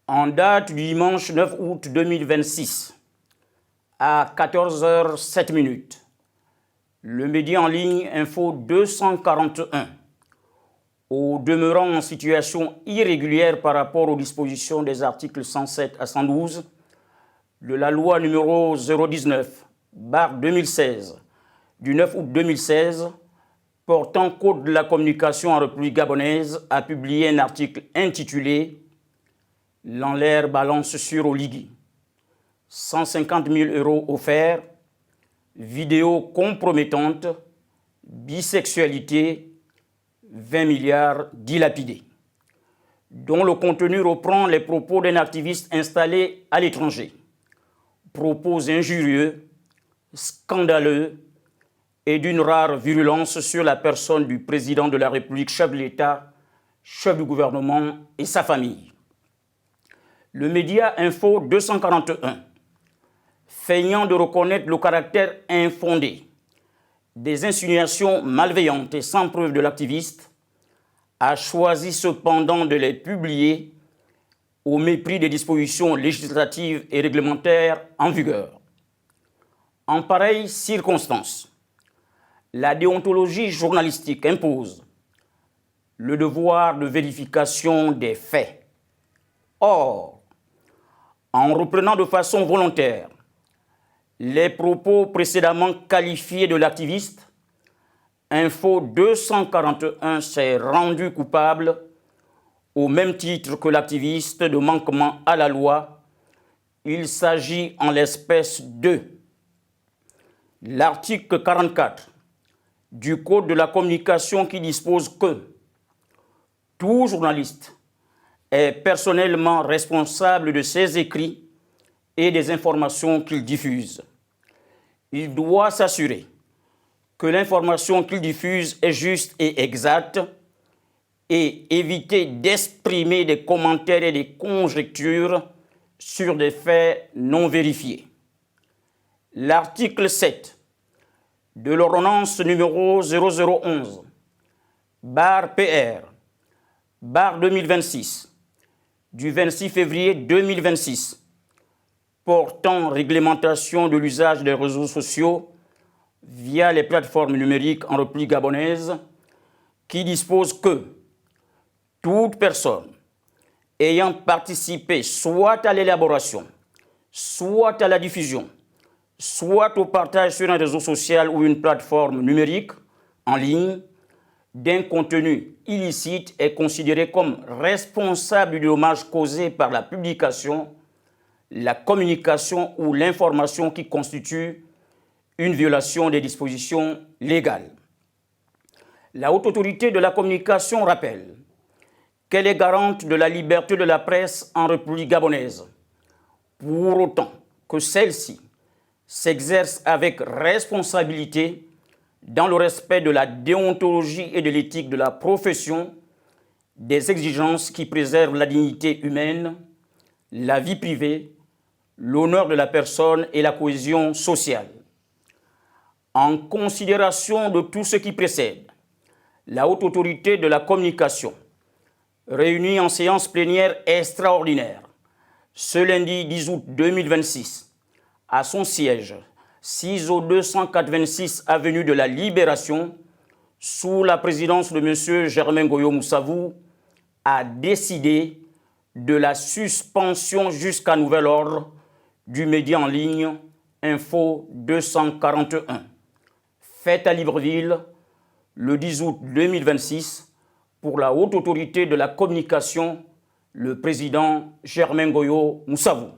En date du dimanche 9 août 2026, à 14h07, le média en ligne Info 241, au demeurant en situation irrégulière par rapport aux dispositions des articles 107 à 112 de la loi numéro 019/2016 du 9 août 2016 portant Code de la communication en République gabonaise, a publié un article intitulé « L'Enlair balance sur Oligui. 150 000 € offerts, vidéo compromettante, bisexualité, 20 milliards dilapidés », dont le contenu reprend les propos d'un activiste installé à l'étranger. Propos injurieux, scandaleux et d'une rare virulence sur la personne du président de la République, chef de l'État, chef du gouvernement et sa famille. Le média Info 241, feignant de reconnaître le caractère infondé des insinuations malveillantes et sans preuve de l'activiste, a choisi cependant de les publier au mépris des dispositions législatives et réglementaires en vigueur. En pareille circonstance, la déontologie journalistique impose le devoir de vérification des faits. Or, en reprenant de façon volontaire les propos précédemment qualifiés de l'activiste, Info 241 s'est rendu coupable au même titre que l'activiste de manquement à la loi. Il s'agit en l'espèce de l'article 44 du Code de la communication qui dispose que tout journaliste est personnellement responsable de ses écrits et des informations qu'il diffuse. Il doit s'assurer que l'information qu'il diffuse est juste et exacte et éviter d'exprimer des commentaires et des conjectures sur des faits non vérifiés. L'article 7 de l'ordonnance numéro 0011/PR/2026 du 26 février 2026 portant réglementation de l'usage des réseaux sociaux via les plateformes numériques en République gabonaise, qui dispose que toute personne ayant participé soit à l'élaboration, soit à la diffusion, soit au partage sur un réseau social ou une plateforme numérique en ligne d'un contenu illicite est considéré comme responsable du dommage causé par la publication, la communication ou l'information qui constitue une violation des dispositions légales. La Haute Autorité de la communication rappelle qu'elle est garante de la liberté de la presse en République gabonaise, pour autant que celle-ci s'exerce avec responsabilité dans le respect de la déontologie et de l'éthique de la profession, des exigences qui préservent la dignité humaine, la vie privée, l'honneur de la personne et la cohésion sociale. En considération de tout ce qui précède, la Haute Autorité de la communication, réunie en séance plénière extraordinaire ce lundi 10 août 2026, à son siège, 6 au 286 avenue de la Libération, sous la présidence de M. Germain Goyo Moussavou, a décidé de la suspension jusqu'à nouvel ordre du média en ligne Info 241, faite à Libreville le 10 août 2026 pour la Haute Autorité de la communication, le président Germain Goyo Moussavou.